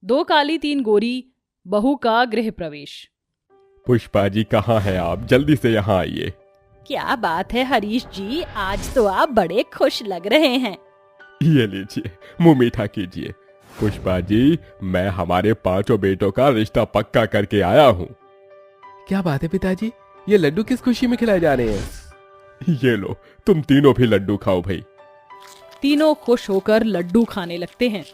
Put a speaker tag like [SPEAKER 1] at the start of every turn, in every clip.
[SPEAKER 1] दो काली तीन गोरी बहू का गृह प्रवेश।
[SPEAKER 2] पुष्पा जी कहाँ हैं आप? जल्दी से यहाँ आइए।
[SPEAKER 1] क्या बात है हरीश जी, आज तो आप बड़े खुश लग रहे हैं।
[SPEAKER 2] ये लीजिए, मुंह मीठा कीजिए। पुष्पा जी, मैं हमारे पांचों बेटों का रिश्ता पक्का करके आया हूँ।
[SPEAKER 3] क्या बात है पिताजी, ये लड्डू किस खुशी में खिलाए जा रहे हैं?
[SPEAKER 2] ये लो, तुम तीनों भी लड्डू खाओ भाई।
[SPEAKER 1] तीनों खुश होकर लड्डू खाने लगते हैं।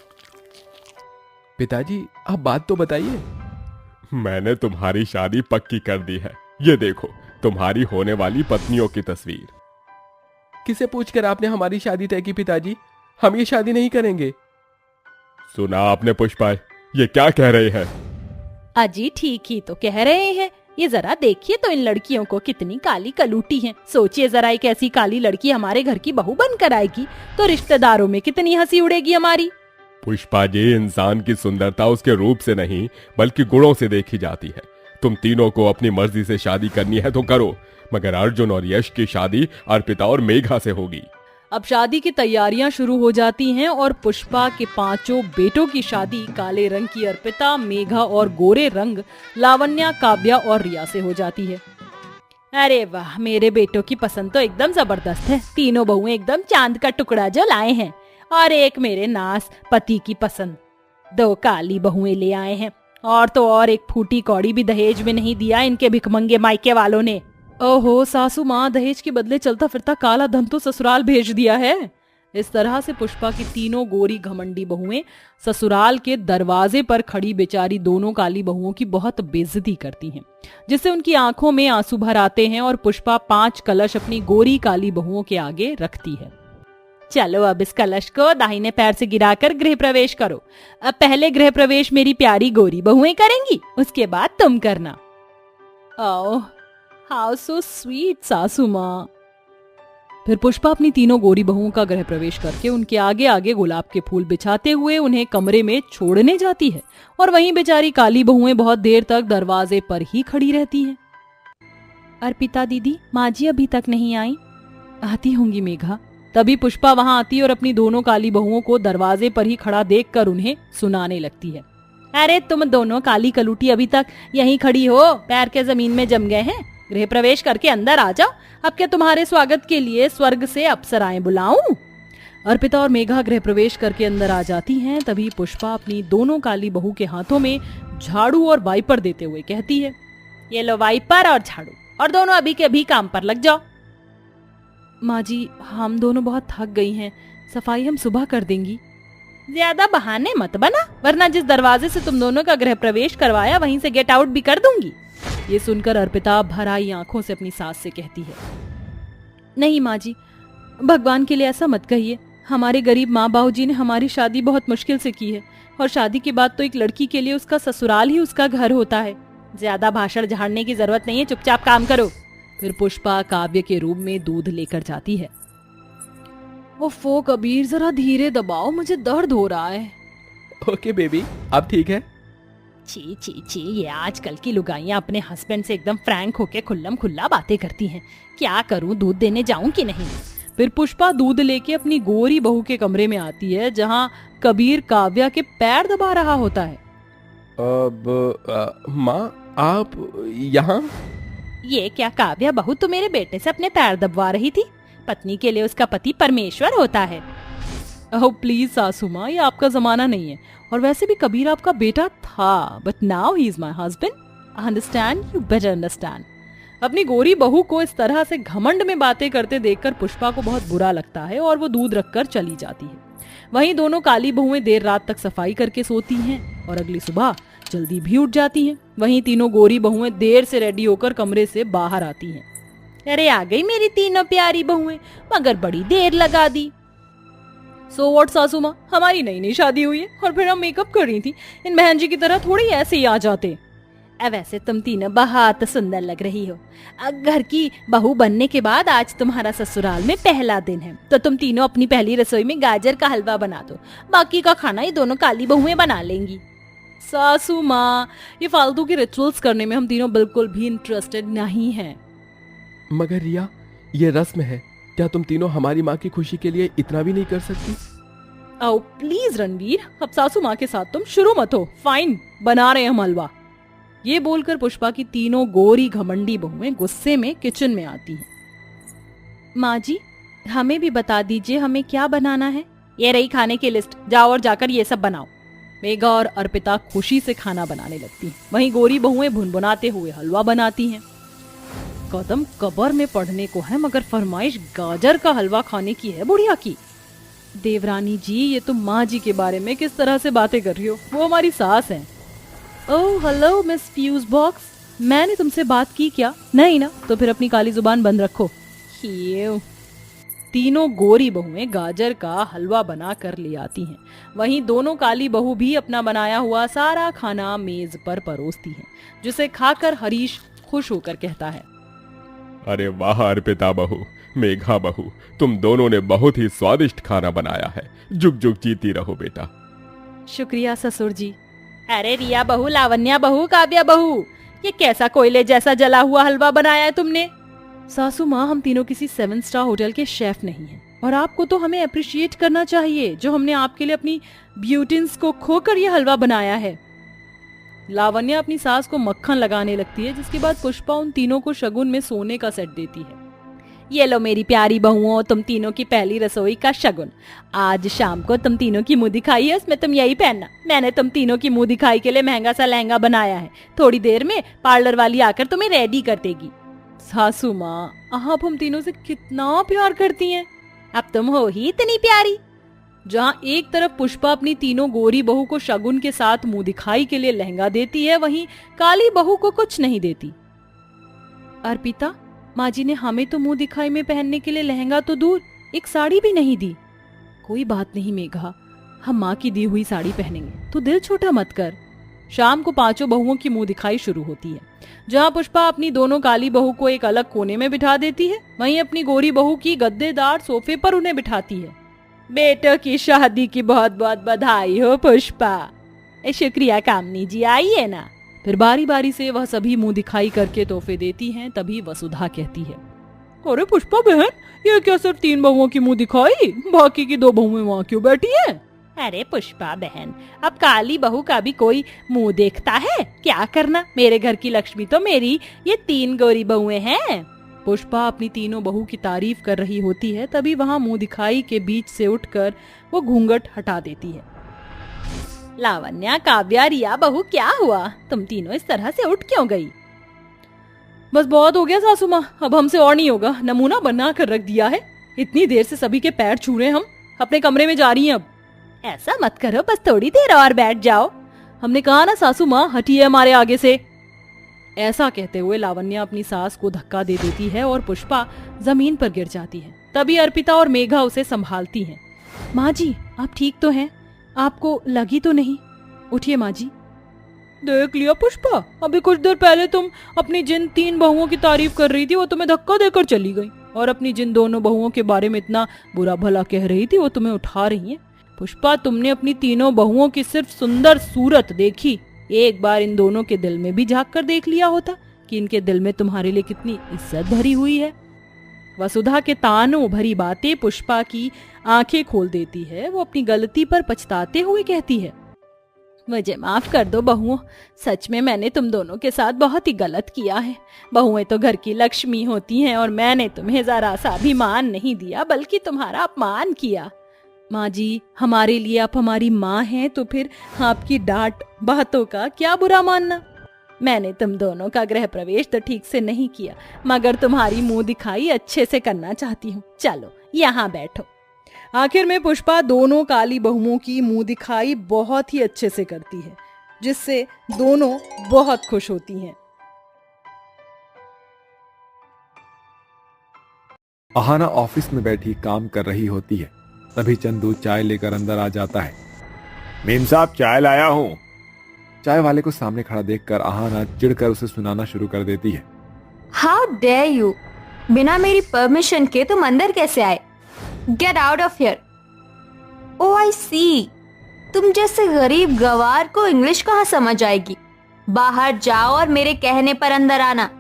[SPEAKER 3] पिताजी आप बात तो बताइए।
[SPEAKER 2] मैंने तुम्हारी शादी पक्की कर दी है। ये देखो, तुम्हारी होने वाली पत्नियों की तस्वीर।
[SPEAKER 3] किसे पूछकर आपने हमारी शादी तय की पिताजी? हम ये शादी नहीं करेंगे।
[SPEAKER 2] सुना आपने पुष्पा, ये क्या कह रहे हैं?
[SPEAKER 1] अजी ठीक ही तो कह रहे हैं। ये जरा देखिए तो इन लड़कियों को कितनी काली कलूटी हैं। सोचिए जरा, एक ऐसी काली लड़की हमारे घर की बहू बनकर आएगी तो रिश्तेदारों में कितनी हंसी उड़ेगी हमारी।
[SPEAKER 2] पुष्पा जी, इंसान की सुंदरता उसके रूप से नहीं बल्कि गुणों से देखी जाती है। तुम तीनों को अपनी मर्जी से शादी करनी है तो करो, मगर अर्जुन और यश की शादी अर्पिता और मेघा से होगी।
[SPEAKER 1] अब शादी की तैयारियां शुरू हो जाती हैं और पुष्पा के पांचों बेटों की शादी काले रंग की अर्पिता, मेघा और गोरे रंग लावण्या, काव्या और रिया से हो जाती है। अरे वाह, मेरे बेटों की पसंद तो एकदम जबरदस्त है। तीनों बहुएं एकदम चांद का टुकड़ा जो लाए हैं। और एक मेरे नास पति की पसंद, दो काली बहुएं ले आए हैं। और तो और एक फूटी कौड़ी भी दहेज में नहीं दिया इनके भिखमंगे मायके वालों ने। ओहो सासू माँ, दहेज के बदले चलता फिरता काला धन तो ससुराल भेज दिया है। इस तरह से पुष्पा की तीनों गोरी घमंडी बहुएं ससुराल के दरवाजे पर खड़ी बेचारी दोनों काली बहुओं की बहुत बेइज्जती करती हैं, जिससे उनकी आंखों में आंसू भर आते हैं और पुष्पा 5 कलश अपनी गोरी काली बहुओं के आगे रखती है। चलो अब इस कलश को दाहिने पैर से गिराकर गृह प्रवेश करो। अब पहले गृह प्रवेश मेरी प्यारी गोरी बहुएं करेंगी, उसके बाद तुम करना। ओह हाउ सो स्वीट सासू माँ। फिर पुष्पा अपनी तीनों गोरी बहुओं का गृह प्रवेश करके उनके आगे आगे गुलाब के फूल बिछाते हुए उन्हें कमरे में छोड़ने जाती है और वहीं बेचारी काली बहुएं बहुत देर तक दरवाजे पर ही खड़ी रहती हैं। अर्पिता दीदी, माँ जी अभी तक नहीं आई। आती होंगी मेघा। तभी पुष्पा वहां आती और अपनी दोनों काली बहुओं को दरवाजे पर ही खड़ा देखकर उन्हें सुनाने लगती है। अरे तुम दोनों काली कलूटी अभी तक यहीं खड़ी हो, पैर के जमीन में जम गए हैं। गृह प्रवेश करके अंदर आ जाओ। अब क्या तुम्हारे स्वागत के लिए स्वर्ग से अप्सराएं बुलाऊं? अर्पिता और मेघा गृह प्रवेश करके अंदर आ जाती हैं। तभी पुष्पा अपनी दोनों काली बहू के हाथों में झाड़ू और वाइपर देते हुए कहती है, ये लो वाइपर और झाड़ू, और दोनों अभी के अभी काम पर लग जाओ। माँ जी, हम दोनों बहुत थक गई हैं, सफाई हम सुबह कर देंगी। ज्यादा बहाने मत बना, वरना जिस दरवाजे से तुम दोनों का गृह प्रवेश करवाया वहीं से गेट आउट भी कर दूंगी। ये सुनकर अर्पिता भर आई आंखों से अपनी सास से कहती है, नहीं माँ जी, भगवान के लिए ऐसा मत कहिए। हमारे गरीब माँ बाबू जी ने हमारी शादी बहुत मुश्किल से की है, और शादी के बाद तो एक लड़की के लिए उसका ससुराल ही उसका घर होता है। ज्यादा भाषण झाड़ने की जरूरत नहीं है, चुपचाप काम करो। फिर पुष्पा काव्य के रूम में दूध लेकर जाती है। ओफो कबीर, जरा धीरे दबाओ, मुझे दर्द हो रहा है।
[SPEAKER 3] ओके बेबी, अब ठीक है?
[SPEAKER 1] छी छी छी, ये आजकल की लुगाइयां अपने हस्बैंड से एकदम फ्रैंक होके खुल्लम खुल्ला बातें करती हैं। क्या करूं, दूध देने जाऊं कि नहीं? फिर पुष्पा दूध लेके अपनी गोरी बहू के कमरे में आती है, जहां कबीर काव्या के पैर दबा रहा होता है।
[SPEAKER 3] अब माँ आप यहाँ?
[SPEAKER 1] ये क्या काव्या बहू, तो मेरे बेटे से अपने पैर दबवा रही थी? पत्नी के लिए उसका पति परमेश्वर होता है। ओह प्लीज सासू माँ, ये आपका जमाना नहीं है, और वैसे भी कबीर आपका बेटा था, but now he is my husband. Understand, you better understand. अपनी गोरी बहू को इस तरह से घमंड में बातें करते देखकर पुष्पा को बहुत बुरा लगता है और वो दूध रखकर चली जाती है। वहीं दोनों काली बहुएं देर रात तक सफाई करके सोती हैं और अगली सुबह जल्दी भी उठ जाती हैं। वहीं तीनों गोरी बहुएं देर से रेडी होकर कमरे से बाहर आती हैं। अरे आ गई मेरी तीनों प्यारी बहुएं, मगर बड़ी देर लगा दी। सो व्हाट सासू माँ, हमारी नई नई शादी हुई है और फिर हम मेकअप कर रही थी। इन बहन जी की तरह थोड़ी ऐसे ही आ जाते। वैसे तुम तीनों बहुत सुंदर लग रही हो। घर की बहू बनने के बाद आज तुम्हारा ससुराल में पहला दिन है, तो तुम तीनों अपनी पहली रसोई में गाजर का हलवा बना दो। बाकी का खाना ये दोनों काली बहुएं बना लेंगी। सासू माँ, ये फालतू के रिचुअल्स करने में हम तीनों बिल्कुल भी इंटरेस्टेड नहीं हैं।
[SPEAKER 3] मगर रिया, ये रस्म है, क्या तुम तीनों हमारी माँ की खुशी के लिए इतना भी नहीं कर सकती?
[SPEAKER 1] आओ प्लीज रणवीर, अब सासू माँ के साथ तुम शुरू मत हो। फाइन, बना रहे हम हलवा। ये बोलकर पुष्पा की तीनों गोरी घमंडी बहुएं गुस्से में किचन में आती हैं। माँ जी, हमें भी बता दीजिए हमें क्या बनाना है। ये रही खाने की लिस्ट, जाओ और जाकर ये सब बनाओ। मेघा और अर्पिता खुशी से खाना बनाने लगती हैं। वहीं गोरी बहुएं भुनभुनाते हुए हलवा बनाती हैं। कदम कबर में पढ़ने को है, मगर फरमाइश गाजर का हलवा खाने की है बुढ़िया की। देवरानी जी, ये तुम माँ जी के बारे में किस तरह से बातें कर रही हो? वो हमारी सास हैं। Oh hello miss fuse box, मैंने तुमसे बात की क्या? नहीं ना, तो फिर अपनी काली जुबान बंद रखो। तीनों गोरी बहुएं गाजर का हलवा बना कर ले आती हैं। वहीं दोनों काली बहू भी अपना बनाया हुआ सारा खाना मेज पर परोसती हैं, जिसे खाकर हरीश खुश होकर कहता है,
[SPEAKER 2] अरे वाह अर्पिता बहू, मेघा बहू, तुम दोनों ने बहुत ही स्वादिष्ट खाना बनाया है। जुग जुग जीती रहो बेटा।
[SPEAKER 1] शुक्रिया ससुर जी। अरे रिया बहू, लावण्या बहू, काव्या बहू, ये कैसा कोयले जैसा जला हुआ हलवा बनाया है तुमने? सासू माँ, हम तीनों किसी 7 स्टार होटल के शेफ नहीं हैं, और आपको तो हमें अप्रिशिएट करना चाहिए जो हमने आपके लिए अपनी ब्यूटिन्स को खोकर ये हलवा बनाया है। लावण्या अपनी सास को मक्खन लगाने लगती है, जिसके बाद पुष्पा उन तीनों को शगुन में सोने का सेट देती है। ये लो मेरी प्यारी बहुओं, तुम तीनों की पहली रसोई का शगुन। आज शाम को तुम तीनों की मुंह दिखाई है, उसमें तुम यही पहनना। मैंने तुम तीनों की मुंह दिखाई के लिए महंगा सा लहंगा बनाया है। थोड़ी देर में पार्लर वाली आकर तुम्हें रेडी कर देगी। सासू माँ, आप हम तीनों से कितना प्यार करती हैं। अब तुम हो ही इतनी प्यारी। जहाँ एक तरफ पुष्पा अपनी तीनों गोरी बहू को शगुन के साथ मुंह दिखाई के लिए लहंगा देती है, वहीं काली बहू को कुछ नहीं देती। अर्पिता, माँ जी ने हमें तो मुंह दिखाई में पहनने के लिए लहंगा तो दूर, एक साड़ी भी नहीं दी। कोई बात नहीं मेघा, हम माँ की दी हुई साड़ी पहनेंगे, तो दिल छोटा मत कर। शाम को पांचों बहुओं की मुंह दिखाई शुरू होती है, जहाँ पुष्पा अपनी दोनों काली बहू को एक अलग कोने में बिठा देती है, वहीं अपनी गोरी बहू की गद्देदार सोफे पर उन्हें बिठाती है। बेटों की शादी की बहुत बहुत बधाई हो पुष्पा। शुक्रिया कामनी जी, आइए ना। फिर बारी बारी से वह सभी मुंह दिखाई करके तोहफे देती हैं। तभी वसुधा कहती है, अरे पुष्पा बहन, ये क्या सिर्फ 3 बहुओं की मुंह दिखाई? बाकी की 2 बहुएं वहाँ क्यों बैठी हैं? अरे पुष्पा बहन, अब काली बहू का भी कोई मुंह देखता है? क्या करना, मेरे घर की लक्ष्मी तो मेरी ये 3 गोरी बहुएं हैं। पुष्पा अपनी तीनों बहू की तारीफ कर रही होती है, तभी वहाँ मुंह दिखाई के बीच से उठकर वो घूंघट हटा देती है। लावण्या, काव्या, रिया बहू, क्या हुआ? तुम तीनों इस तरह से उठ क्यों गई? बस बहुत हो गया सासू माँ, अब हमसे और नहीं होगा। नमूना बना कर रख दिया है। इतनी देर से सभी के पैर छू रहे हैं, हम अपने कमरे में जा रही हैं अब। ऐसा मत करो, बस थोड़ी देर और बैठ जाओ। हमने कहा ना सासू माँ, हटिए हमारे आगे से। ऐसा कहते हुए लावण्या अपनी सास को धक्का दे देती है और पुष्पा जमीन पर गिर जाती है। तभी अर्पिता और मेघा उसे संभालती हैं। माँ जी, आप ठीक तो हैं? आपको लगी तो नहीं? उठिए माँ जी। देख लिया पुष्पा, अभी कुछ देर पहले तुम अपनी जिन 3 बहुओं की तारीफ कर रही थी, वो तुम्हें धक्का देकर चली गई, और अपनी जिन दोनों बहुओं के बारे में इतना बुरा भला कह रही थी, वो तुम्हें उठा रही हैं। पुष्पा, तुमने अपनी तीनों बहुओं की सिर्फ सुंदर सूरत देखी, एक बार इन दोनों के दिल में भी झांक कर देख लिया होता कि इनके दिल में तुम्हारे लिए कितनी इज्जत भरी हुई है। वसुधा के तानों भरी बातें पुष्पा की आंखें खोल देती है। वो अपनी गलती पर पछताते हुए कहती है, मुझे माफ कर दो बहुओं, सच में मैंने तुम दोनों के साथ बहुत ही गलत किया है। बहुएं तो घर की लक्ष्मी होती हैं, और मैंने तुम्हें जरा सा भी मान नहीं दिया, बल्कि तुम्हारा अपमान किया। माँ जी, हमारे लिए आप हमारी माँ हैं, तो फिर आपकी डांट बातों का क्या बुरा मानना। मैंने तुम दोनों का गृह प्रवेश तो ठीक से नहीं किया, मगर तुम्हारी मुंह दिखाई अच्छे से करना चाहती हूँ। चलो यहाँ बैठो। आखिर में पुष्पा दोनों काली बहुओं की मुंह दिखाई बहुत ही अच्छे से करती है, जिससे दोनों बहुत खुश होती हैं।
[SPEAKER 4] आहाना ऑफिस में बैठी काम कर रही होती है। तभी चंदू चाय लेकर अंदर आ जाता है।
[SPEAKER 5] मेम साहब, चाय लाया हूँ।
[SPEAKER 4] चाय वाले को सामने खड़ा देखकर आहाना चिढ़कर उसे सुनाना शुरू कर देती है।
[SPEAKER 6] हाउ डेयर यू, बिना मेरी परमिशन के तुम अंदर कैसे आए? Get out of here. Oh I see, तुम जैसे गरीब गवार को इंग्लिश कहाँ समझ आएगी? बाहर जाओ और मेरे कहने पर अंदर आना।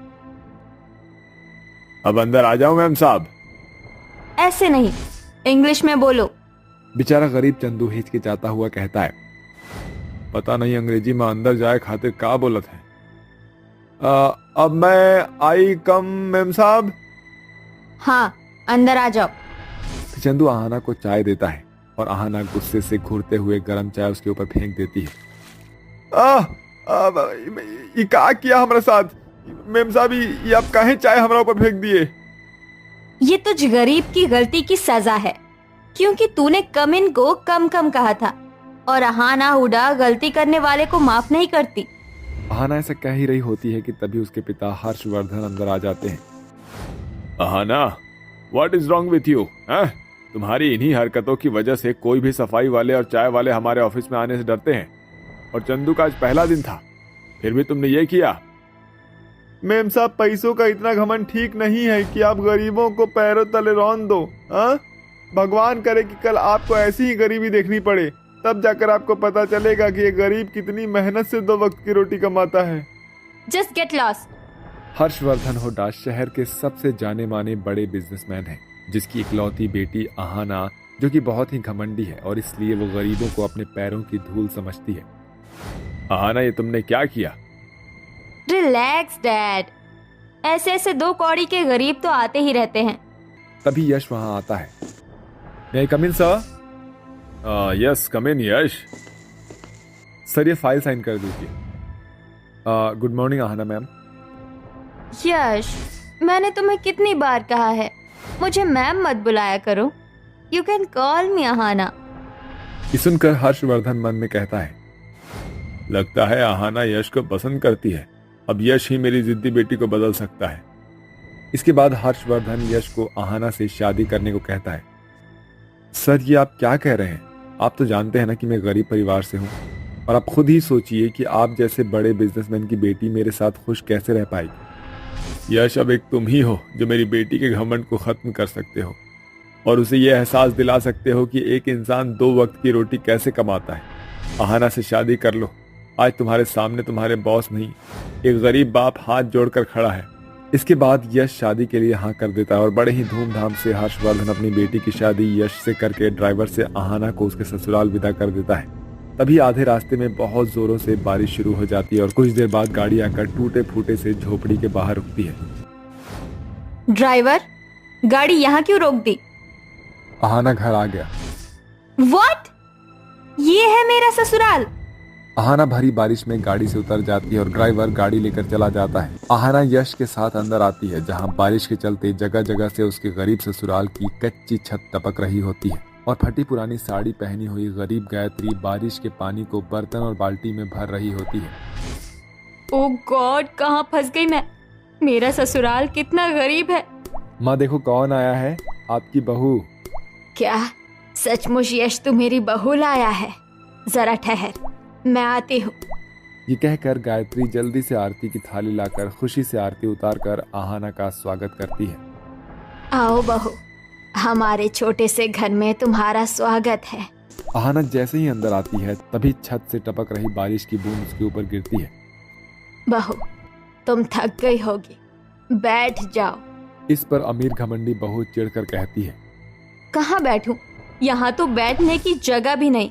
[SPEAKER 5] अब अंदर आ जाओ मेम साहब।
[SPEAKER 6] ऐसे नहीं, इंग्लिश में बोलो।
[SPEAKER 4] बेचारा गरीब चंदू हिचकिचाता हुआ कहता है, पता नहीं अंग्रेजी में अंदर जाए खातिर का बोलत है। अब मैं आई कम मेम साहब?
[SPEAKER 6] हाँ, अंदर आ जाओ।
[SPEAKER 4] चंदू आहाना को चाय देता है और आहाना गुस्से से घूरते हुए गर्म चाय उसके ऊपर फेंक देती है। ये का किया हमारे साथ मेम साहब? ये आप काहे चाय हमारे ऊपर फेंक दिए?
[SPEAKER 6] ये तुझ गरीब की गलती की सजा है, क्योंकि तूने कम इन को कम कम कहा था, और आहाना हुडा गलती करने वाले को माफ नहीं करती।
[SPEAKER 4] आहाना ऐसा कह ही रही होती है कि तभी उसके पिता हर्षवर्धन अंदर आ जाते हैं।
[SPEAKER 5] Aahana, what is wrong with you? तुम्हारी इन्हीं हरकतों की वजह से कोई भी सफाई वाले और चाय वाले हमारे ऑफिस में आने से डरते हैं, और चंदू का आज पहला दिन था, फिर भी तुमने ये किया।
[SPEAKER 4] मेम साहब, पैसों का इतना घमंड ठीक नहीं है कि आप गरीबों को पैरों तले रौंद दो। भगवान करे कि कल आपको ऐसी ही गरीबी देखनी पड़े, तब जाकर आपको पता चलेगा कि ये गरीब कितनी मेहनत से 2 वक्त की रोटी कमाता है।
[SPEAKER 6] Just get lost.
[SPEAKER 4] Harshvardhan Hooda शहर के सबसे जाने माने बड़े बिजनेसमैन हैं, जिसकी इकलौती बेटी आहाना, जो कि बहुत ही घमंडी है और इसलिए वो गरीबों को अपने पैरों की धूल समझती है।
[SPEAKER 5] आहाना, ये तुमने क्या किया?
[SPEAKER 6] रिलैक्स डैड, ऐसे ऐसे 2 कौड़ी के गरीब तो आते ही रहते हैं।
[SPEAKER 4] तभी यश वहां आता है। May I come in sir?
[SPEAKER 5] Yes, come in Yash.
[SPEAKER 4] Sir, ये फाइल साइन कर दीजिए। Good morning Aahana ma'am.
[SPEAKER 6] Yash, मैंने तुम्हें कितनी बार कहा है मुझे मैम मत बुलाया करो। यू कैन कॉल मी आहाना।
[SPEAKER 4] ये सुनकर हर्षवर्धन मन में कहता है,
[SPEAKER 5] लगता है आहाना यश को पसंद करती है। अब यश ही मेरी जिद्दी बेटी को बदल सकता है।
[SPEAKER 4] इसके बाद हर्षवर्धन यश को आहाना से शादी करने को कहता है। सर, ये आप क्या कह रहे हैं? आप तो जानते हैं ना कि मैं गरीब परिवार से हूँ, और आप खुद ही सोचिए कि आप जैसे बड़े बिजनेसमैन की बेटी मेरे साथ खुश कैसे रह पाएगी।
[SPEAKER 5] यश, अब एक तुम ही हो जो मेरी बेटी के घमंड को खत्म कर सकते हो और उसे यह एहसास दिला सकते हो कि एक इंसान 2 वक्त की रोटी कैसे कमाता है। आहाना से शादी कर लो। आज तुम्हारे सामने तुम्हारे बॉस नहीं, एक गरीब बाप हाथ जोड़कर खड़ा है।
[SPEAKER 4] इसके बाद यश शादी के लिए हाँ कर देता है और बड़े ही धूमधाम से हर्षवर्धन अपनी बेटी की शादी यश से करके ड्राइवर से आहाना को उसके ससुराल विदा कर देता है। तभी आधे रास्ते में बहुत जोरों से बारिश शुरू हो जाती है और कुछ देर बाद गाड़ी आकर टूटे फूटे से झोपड़ी के बाहर रुकती है।
[SPEAKER 6] ड्राइवर, गाड़ी यहाँ क्यों रोक दी?
[SPEAKER 4] आहाना घर आ गया।
[SPEAKER 6] व्हाट? ये है मेरा ससुराल?
[SPEAKER 4] आहाना भरी बारिश में गाड़ी से उतर जाती है और ड्राइवर गाड़ी लेकर चला जाता है। आहाना यश के साथ अंदर आती है, जहां बारिश के चलते जगह जगह से उसके गरीब ससुराल की कच्ची छत टपक रही होती है और फटी पुरानी साड़ी पहनी हुई गरीब गायत्री बारिश के पानी को बर्तन और बाल्टी में भर रही होती है।
[SPEAKER 6] ओह गॉड, कहाँ फंस गई मैं? मेरा ससुराल कितना गरीब है।
[SPEAKER 4] माँ देखो कौन आया है, आपकी बहू।
[SPEAKER 6] क्या सचमुच यश तू मेरी बहू लाया है? जरा ठहर, मैं आती हूँ।
[SPEAKER 4] ये कहकर गायत्री जल्दी से आरती की थाली लाकर खुशी से आरती उतारकर आहाना का स्वागत करती है।
[SPEAKER 6] आओ बहू, हमारे छोटे से घर में तुम्हारा स्वागत है।
[SPEAKER 4] आहाना जैसे ही अंदर आती है तभी छत से टपक रही बारिश की बूंद उसके ऊपर गिरती है।
[SPEAKER 6] बहू, तुम थक गई होगी, बैठ जाओ।
[SPEAKER 4] इस पर अमीर घमंडी बहू चिढ़कर कहती है,
[SPEAKER 6] कहाँ बैठूं? यहाँ तो बैठने की जगह भी नहीं।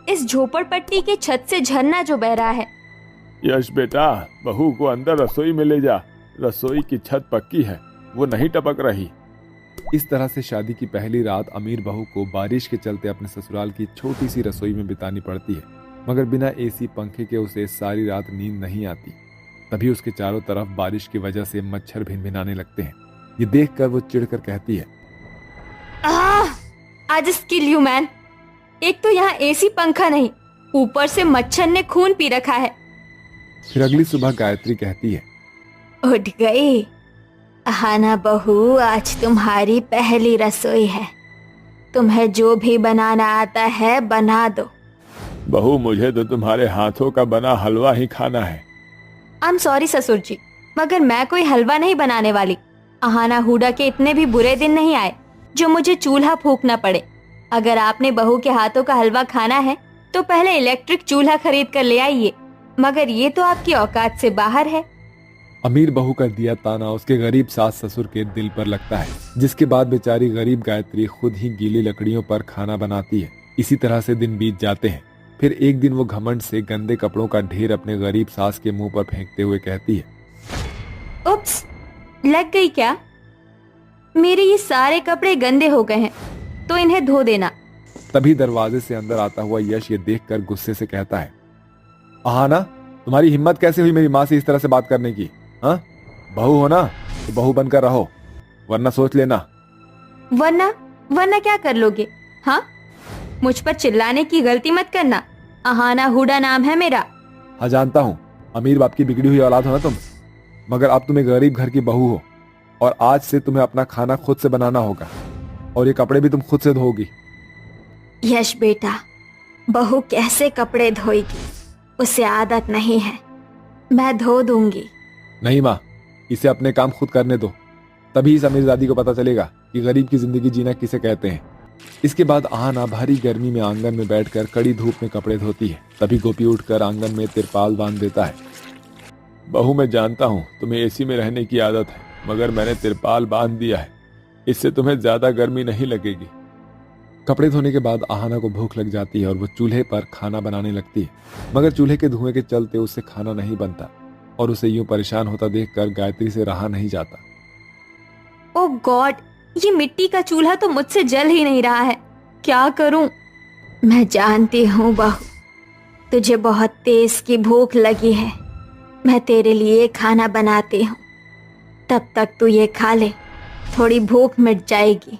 [SPEAKER 6] इस झोपड़पट्टी के छत से झरना जो बह रहा है।
[SPEAKER 5] यश बेटा, बहू को अंदर रसोई में ले जा। रसोई की छत पक्की है, वो नहीं टपक रही।
[SPEAKER 4] इस तरह से शादी की पहली रात अमीर बहू को बारिश के चलते अपने ससुराल की छोटी सी रसोई में बितानी पड़ती है, मगर बिना एसी पंखे के उसे सारी रात नींद नहीं आती। तभी उसके चारों तरफ बारिश की वजह से मच्छर भिनभिनाने लगते हैं। ये देखकर वो चिढ़कर कहती है,
[SPEAKER 6] आज स्किल यू मैन। एक तो यहाँ एसी पंखा नहीं, ऊपर से मच्छर ने खून पी रखा है।
[SPEAKER 4] फिर अगली सुबह गायत्री कहती है,
[SPEAKER 6] उठ गई। आहाना बहू, आज तुम्हारी पहली रसोई है। तुम्हें जो भी बनाना आता है बना दो।
[SPEAKER 5] बहू, मुझे तो तुम्हारे हाथों का बना हलवा ही खाना है।
[SPEAKER 6] आई एम सॉरी ससुर जी, मगर मैं कोई हलवा नहीं बनाने वाली। आहाना हुडा के इतने भी बुरे दिन नहीं आए जो मुझे चूल्हा फूंकना पड़े। अगर आपने बहू के हाथों का हलवा खाना है तो पहले इलेक्ट्रिक चूल्हा खरीद कर ले आइए, मगर ये तो आपकी औकात से बाहर है।
[SPEAKER 4] अमीर बहू का दिया ताना उसके गरीब सास ससुर के दिल पर लगता है, जिसके बाद बेचारी गरीब गायत्री खुद ही गीली लकड़ियों पर खाना बनाती है। इसी तरह से दिन बीत जाते हैं। फिर एक दिन वो घमंड से गंदे कपड़ों का ढेर अपने गरीब सास के मुंह पर फेंकते हुए कहती है,
[SPEAKER 6] उप्स, लग गई क्या? मेरे ये सारे कपड़े गंदे हो गए हैं, तो इन्हें धो देना।
[SPEAKER 4] तभी दरवाजे से अंदर आता हुआ यश ये देखकर गुस्से से कहता है, आहाना, तुम्हारी हिम्मत कैसे हुई मेरी माँ से इस तरह से बात करने की? हाँ, बहू हो ना तो बहू बनकर रहो, वरना सोच लेना।
[SPEAKER 6] वरना क्या कर लोगे? हाँ, मुझ पर चिल्लाने की गलती मत करना। आहाना हुडा नाम है मेरा।
[SPEAKER 4] हाँ जानता हूँ, अमीर बाप की बिगड़ी हुई औलाद हो ना तुम, मगर अब तुम एक गरीब घर की बहू हो और आज से तुम्हें अपना खाना खुद से बनाना होगा और ये कपड़े भी तुम खुद से धोगी।
[SPEAKER 6] यश बेटा, बहू कैसे कपड़े धोएगी? उसे आदत नहीं है, मैं धो दूंगी।
[SPEAKER 4] नहीं माँ, इसे अपने काम खुद करने दो, तभी इस अमीरजादी को पता चलेगा कि गरीब की जिंदगी जीना किसे कहते हैं। इसके बाद आहाना भारी गर्मी में आंगन में बैठकर कड़ी धूप में कपड़े धोती है। तभी गोपी उठकर आंगन में तिरपाल बांध देता है।
[SPEAKER 5] बहू, मैं जानता हूँ तुम्हें एसी में रहने की आदत है, मगर मैंने तिरपाल बांध दिया है, इससे तुम्हें ज्यादा गर्मी नहीं लगेगी।
[SPEAKER 4] कपड़े धोने के बाद आहाना को भूख लग जाती है और वो चूल्हे पर खाना बनाने लगती है, मगर चूल्हे के धुएं के चलते उससे खाना नहीं बनता और उसे यूं परेशान होता देखकर गायत्री से रहा नहीं जाता।
[SPEAKER 6] ओह गॉड, ये मिट्टी का चूल्हा तो मुझसे जल ही नहीं रहा है, क्या करूं? मैं जानती हूँ बहू, तुझे बहुत तेज की भूख लगी है। मैं तेरे लिए खाना बनाती हूँ, तब तक तू ये खा ले, थोड़ी भूख मिट जाएगी।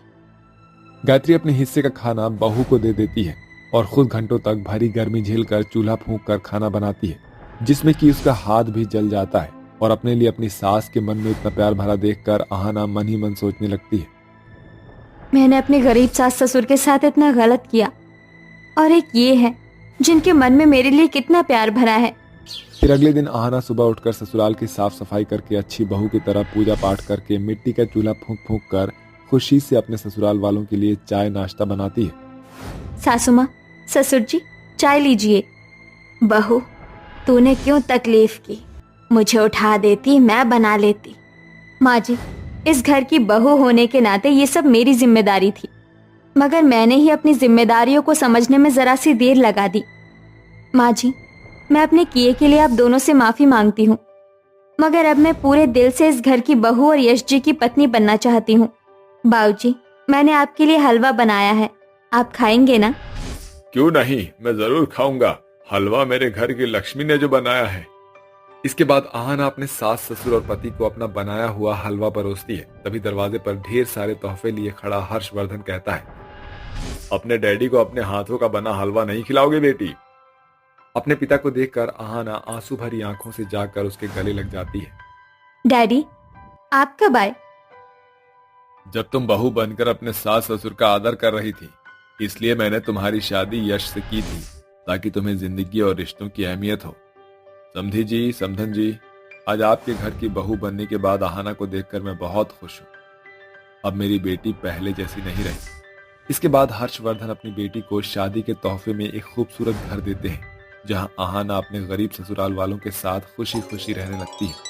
[SPEAKER 4] गायत्री अपने हिस्से का खाना बहू को दे देती है और खुद घंटों तक भारी गर्मी झेलकर चूल्हा फूंक कर खाना बनाती है, जिसमें कि उसका हाथ भी जल जाता है। और अपने लिए अपनी सास के मन में इतना प्यार भरा देखकर आहाना मन ही मन सोचने लगती है,
[SPEAKER 6] मैंने अपने गरीब सास ससुर के साथ इतना गलत किया, और एक ये है जिनके मन में मेरे लिए कितना प्यार भरा है।
[SPEAKER 4] फिर अगले दिन आहाना सुबह उठकर ससुराल की साफ सफाई करके अच्छी बहू की तरह पूजा पाठ करके मिट्टी का चूल्हा फूंक फूंक कर खुशी से अपने ससुराल वालों के लिए चाय नाश्ता बनाती है।
[SPEAKER 6] सासू माँ, ससुर जी, चाय लीजिए। बहू, तूने क्यों तकलीफ की? मुझे उठा देती, मैं बना लेती। माँ जी, इस घर की बहू होने के नाते ये सब मेरी जिम्मेदारी थी, मगर मैंने ही अपनी जिम्मेदारियों को समझने में जरा सी देर लगा दी। माँ जी, मैं अपने किए के लिए आप दोनों से माफी मांगती हूँ, मगर अब मैं पूरे दिल से इस घर की बहू और यश जी की पत्नी बनना चाहती हूँ। बाबूजी, मैंने आपके लिए हलवा बनाया है, आप खाएंगे ना?
[SPEAKER 5] क्यों नहीं, मैं जरूर खाऊंगा। हलवा मेरे घर की लक्ष्मी ने जो बनाया है।
[SPEAKER 4] इसके बाद आहाना अपने सास ससुर और पति को अपना बनाया हुआ हलवा परोसती है। तभी दरवाजे पर ढेर सारे तोहफे लिए खड़ा हर्षवर्धन कहता है,
[SPEAKER 5] अपने डैडी को अपने हाथों का बना हलवा नहीं खिलाओगे बेटी?
[SPEAKER 4] अपने पिता को देखकर आहाना आंसू भरी आंखों से जाकर उसके गले लग जाती है।
[SPEAKER 6] डैडी, आप कब आए?
[SPEAKER 5] जब तुम बहू बनकर अपने सास ससुर का आदर कर रही थी, इसलिए मैंने तुम्हारी शादी यश से की थी, ताकि तुम्हें जिंदगी और रिश्तों की अहमियत हो। समधी जी, समधन जी, आज आपके घर की बहू बनने के बाद आहाना को देखकर मैं बहुत खुश हूँ। अब मेरी बेटी पहले जैसी नहीं रही। इसके बाद हर्षवर्धन अपनी बेटी को शादी के तोहफे में एक खूबसूरत घर देते हैं, जहां आहाना अपने गरीब ससुराल वालों के साथ खुशी खुशी रहने लगती है।